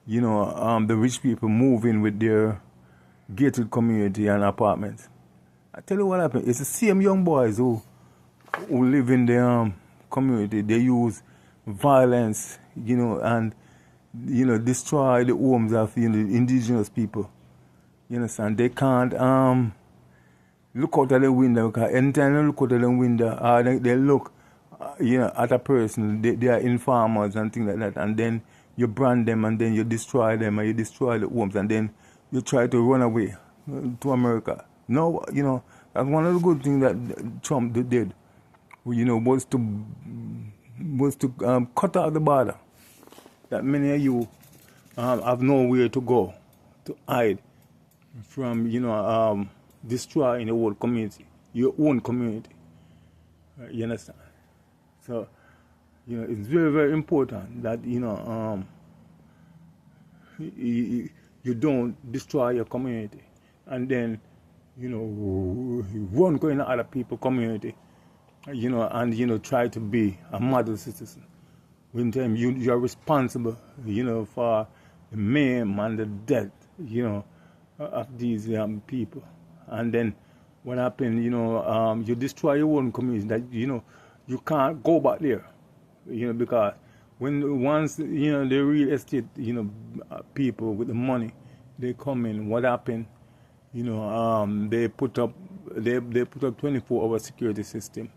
the rich people move in with their gated community and apartments. I tell you what happened. It's the same young boys who live in the community. They use violence, and destroy the homes of the indigenous people. You understand? They can't look out of the window, because anytime they look out of the window, they look at a person. They are informers and things like that, and then you brand them, and then you destroy them, and you destroy the homes, and then you try to run away to America. No, that's one of the good things that Trump did. Was to cut out the border. That many of you have nowhere to go to hide from, destroying the whole community, your own community. You understand? So, it's very, very important that, you don't destroy your community and then, run going to other people's community, and, try to be a model citizen. When you're responsible, for the maim and the death, of these people. And then what happened, you destroy your own community, that, you can't go back there, because once the real estate, people with the money, they come in, what happened, they put up 24-hour security system,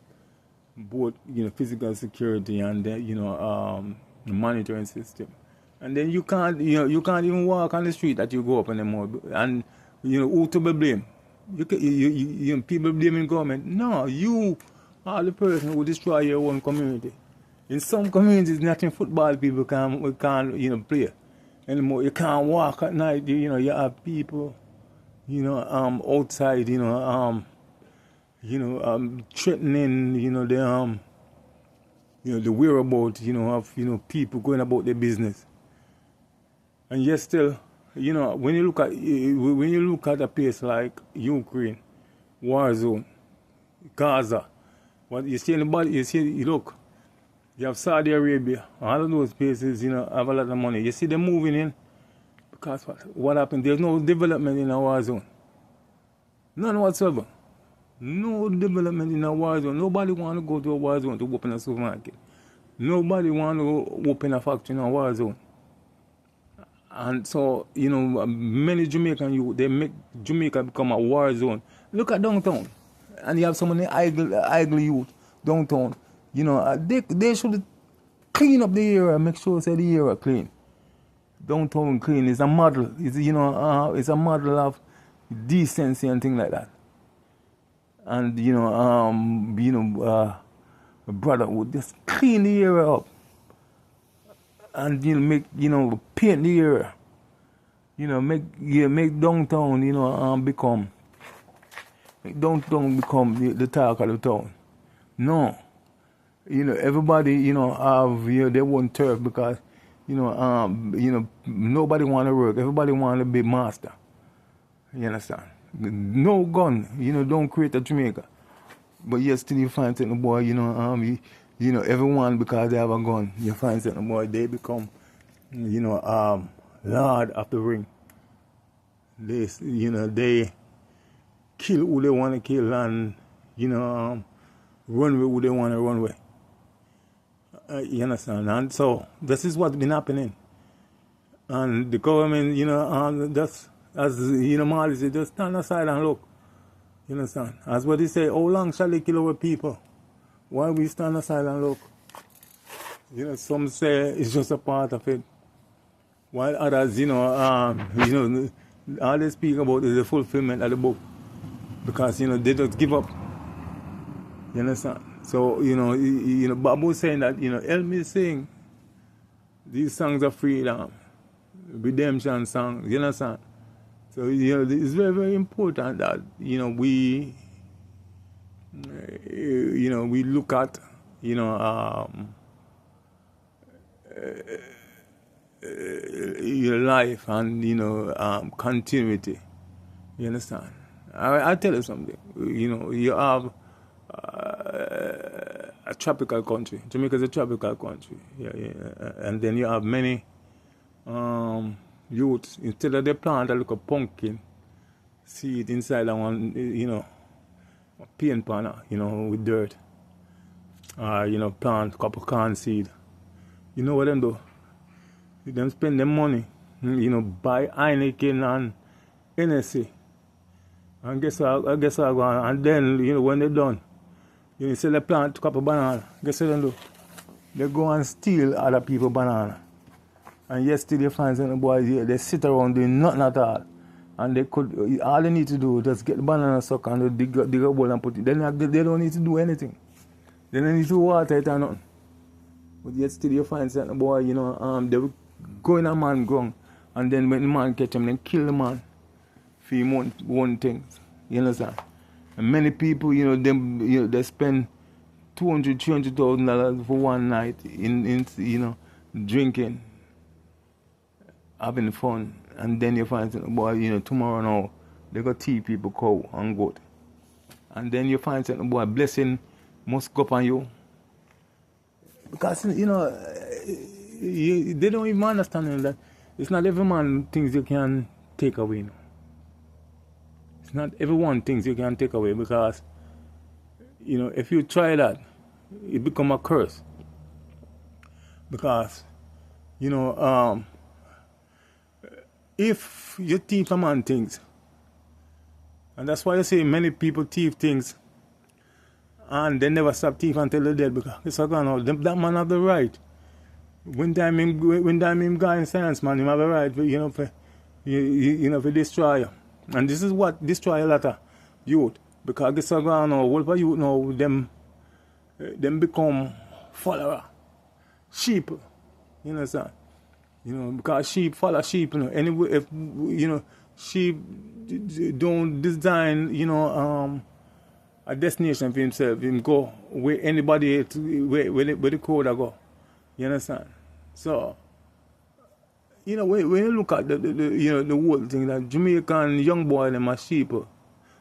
both, physical security and, monitoring system. And then you can't even walk on the street that you go up anymore. And, who to be blamed? People blaming government. No, you are the person who destroy your own community. In some communities, nothing football people can't play anymore. You can't walk at night. You have people, outside, threatening, the whereabouts, of people going about their business. And yet still, when you look at a place like Ukraine, war zone, Gaza, what you see in the body, look, you have Saudi Arabia, all of those places, have a lot of money. You see them moving in, because what happened? There's no development in a war zone. None whatsoever. No development in a war zone. Nobody want to go to a war zone to open a supermarket. Nobody want to open a factory in a war zone. And so, many Jamaican youth, they make Jamaica become a war zone. Look at downtown. And you have so many idle youth downtown. They should clean up the area, make sure say the area clean. Downtown clean is a model. It's a model of decency and things like that. And, brotherhood, just clean the area up. And paint the area, make downtown, become the talk of the town. No, everybody, have their own turf, because nobody want to work. Everybody want to be master. You understand? No gun, don't create a Jamaica. But yet still you find certain boy, everyone, because they have a gun, you find certain boy, they become, Lord of the Ring. They kill who they want to kill and, run with who they want to run with. You understand? And so, this is what's been happening. And the government, just, as, Marley said, just stand aside and look. You understand? As what they say, how long shall they kill our people? Why we stand aside and look? Some say it's just a part of it. While others, all they speak about is the fulfillment of the book. Because, they just give up. You understand? So, Babu saying that, help me sing these songs of freedom, redemption songs, you understand? So, it's very, very important that, we look at, your life and, continuity. You understand? I'll tell you something. You have a tropical country. Jamaica is a tropical country. Yeah. And then you have many youth, instead of they plant a little pumpkin seed inside of one, paint pan, with dirt. Or, plant a couple corn seed. You know what them do? Them spend them money, buy Heineken and Hennessy. And guess what I go on? And then, when they're done, say they plant a couple banana. Guess what they do? They go and steal other people's banana. And yet still you find some boys here, they sit around doing nothing at all. And all they need to do is just get the banana suck and they dig a bowl and put it. They don't need to do anything. They don't need to water it or nothing. But yet still you find some boy, they will go in a man ground. And then when the man catch him, then kill the man. For him one thing. You understand? And many people, they spend $200,000-$300,000 for one night in drinking, having fun, and then you find something, boy, tomorrow now, they got tea people cow and goat. And then you find something, boy, blessing must go upon you. Because, they don't even understand that it's not every man things you can take away. It's not everyone things you can take away because, if you try that, it become a curse. Because, if you thief a man things, and that's why you say many people thief things, and they never stop thief until they're dead because it's like, that man have the right. When time him go in science, man, him have the right, for destroy you. And this is what destroy a lot of youth. Because this is going on, what youth now, them become follower. Sheep. You understand? Because sheep follow sheep, Anyway, if sheep don't design, a destination for himself, him go where anybody where the crowd go. You understand? So when you look at the whole thing, that Jamaican young boy them are sheep.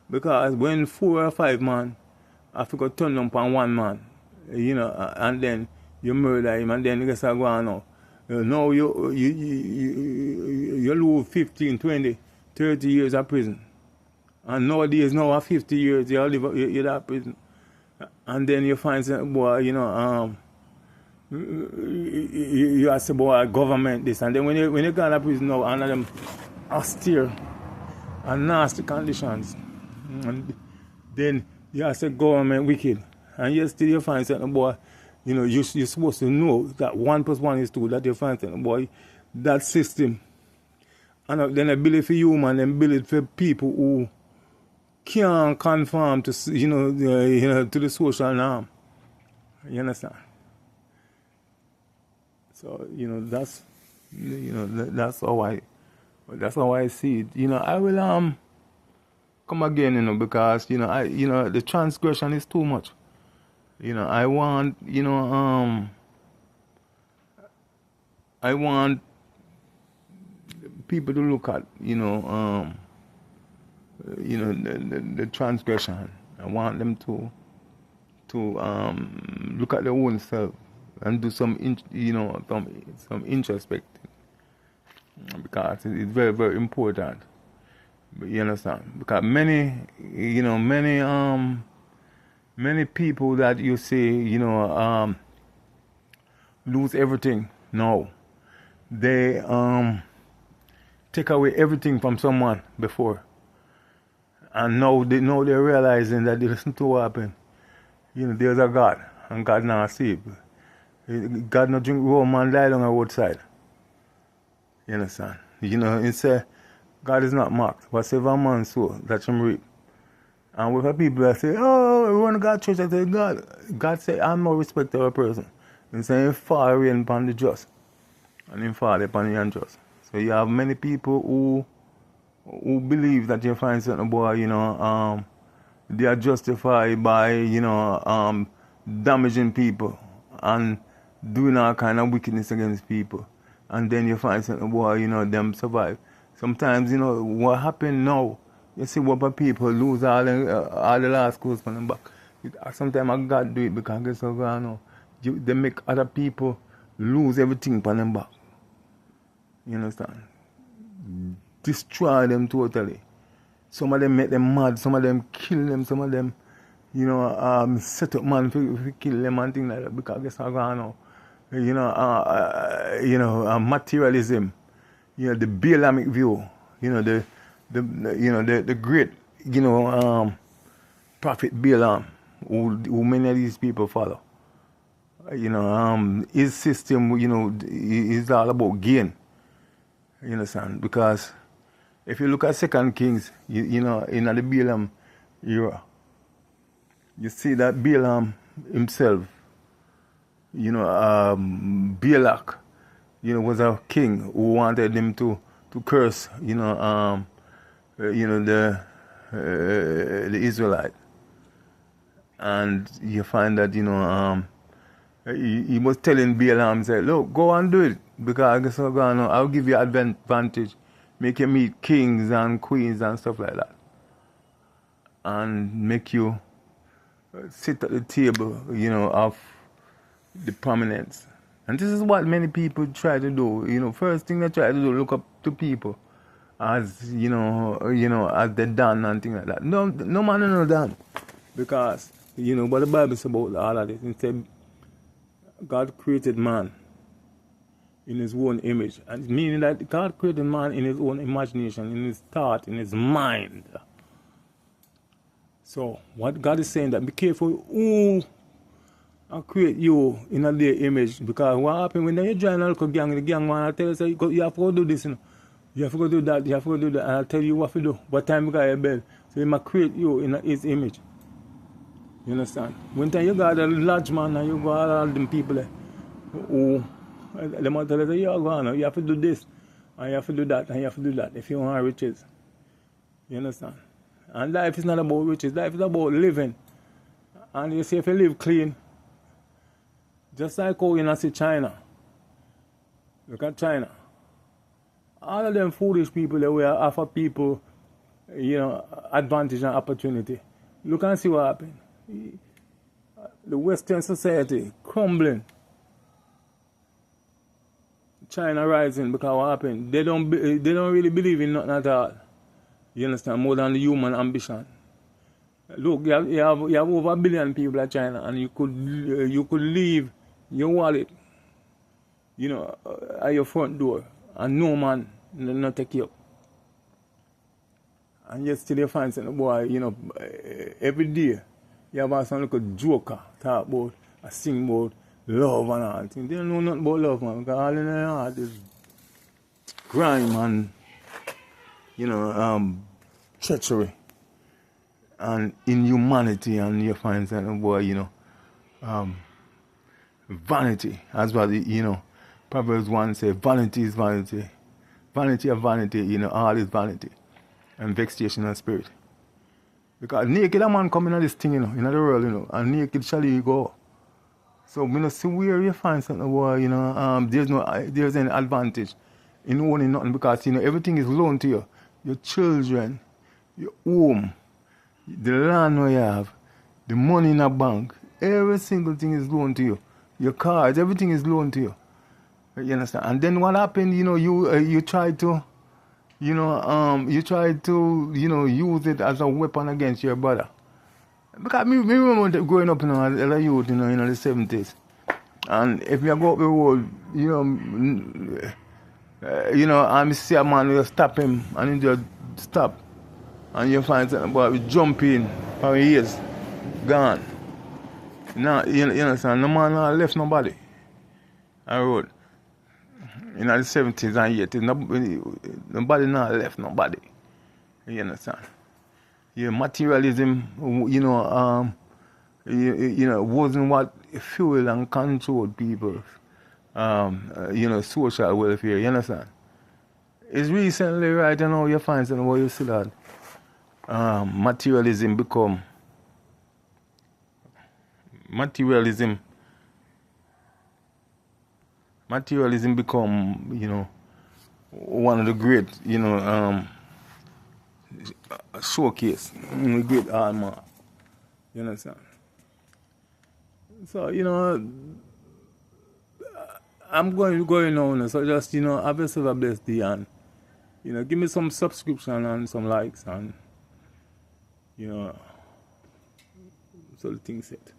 Because when 4 or 5 man have to go turn up on one man, and then you murder him, and then you guess I go on now. Now you lose 15, 20, 30 years of prison. And nowadays, now at 50 years, you're in prison. And then you find some boy, you ask boy, government this. And then when you go to prison now, under them austere and nasty conditions. And then you ask the government wicked. And yet still you find something, boy, you're supposed to know that 1 + 1 is 2, that you find something, boy, that system. And then I build it for human, and build it for people who can't conform to, to the social norm. You understand? So, that's how I see it. I will come again, because the transgression is too much. I want I want people to look at the transgression. I want them to look at their own self and do some introspecting, because it's very, very important. But you understand? Because many people that you see, lose everything now. They take away everything from someone before, and now they're realizing that they listen to what happened. There's a God, and God now save. God not drink rum and lie down the roadside. You understand? He say God is not mocked. Whatever man sow, that him reap. And with the people that say, oh, we want to go to church, I say, God say, I'm no respect of a person. He say, he fall rain upon the just, and he fall upon the unjust. So you have many people who believe that you find something, boy, they are justified by, damaging people and doing all kind of wickedness against people. And then you find something, boy, them survive. Sometimes, what happened now, you see what people lose all the last clothes from them back. Sometimes I God do it because guess what, they make other people lose everything from them back. You understand? Destroy them totally. Some of them make them mad, some of them kill them, some of them, set up man for kill them and things like that because guess how gone now. Materialism, the Balaamic view, the great, prophet Balaam, who many of these people follow. His system, is all about gain. You understand? Because if you look at Second Kings, in the Balaam era, you see that Balaam himself, Balak, was a king who wanted him to curse, the Israelite. And you find that, he was telling Balaam, say, look, go and do it, because I guess I'll give you advantage, make you meet kings and queens and stuff like that, and make you sit at the table, of the prominence. And this is what many people try to do. First thing they try to do, look up to people as, as they done and things like that. No man no done. Because, what the Bible says about all of this, it said God created man in his own image. And meaning that God created man in his own imagination, in his thought, in his mind. So what God is saying that be careful who create you in a their image, because what happens when you join a local gang, the gang want to tell you, say, you have to go do this, you have to go do that, you have to go do that, and I'll tell you what to do, what time you got your bed. So he might create you in his image. You understand? When time you got a large man and you got all them people there who they might tell you, you have to do this, and you have to do that, and you have to do that if you want riches. You understand? And life is not about riches, life is about living. And you see, if you live clean, just like how you see China. Look at China. All of them foolish people that will offer people, advantage and opportunity. Look and see what happened. The Western society crumbling. China rising because what happened? They don't really believe in nothing at all. You understand? More than the human ambition. Look, you have over 1 billion people in China, and you could leave your wallet, at your front door, and no man not take you up. And yet still you find some boy, every day you have some little joker talk about, sing about love and all things. They don't know nothing about love, man, because all in their heart is crime and treachery and inhumanity, and you find some boy, vanity. That's what Proverbs 1 says, vanity is vanity. Vanity of vanity, all is vanity. And vexation of spirit. Because naked a man coming in this thing, in the world, and naked shall he go. So we don't see where you find something where, there's any advantage in owning nothing, because everything is loaned to you. Your children, your home, the land where you have, the money in a bank, every single thing is loaned to you. Your cars, everything is loaned to you. You understand? And then what happened, you try to, use it as a weapon against your brother. Because me remember growing up, as a youth, in the 70s. And if you go up the road, and see a man, you stop him, and he just stop. And you find something about it, jump in, for years, gone. Now, you understand, no man left nobody. I road. In the 70s and 80s, nobody not left nobody. You understand? Yeah, materialism, wasn't what fueled and controlled people's, social welfare. You understand? It's recently, right now, you find something where you see that materialism become one of the great, showcase, great art. You understand? So, I'm going on, so just, have yourself a blessed day and, give me some subscription and some likes and, so the thing set.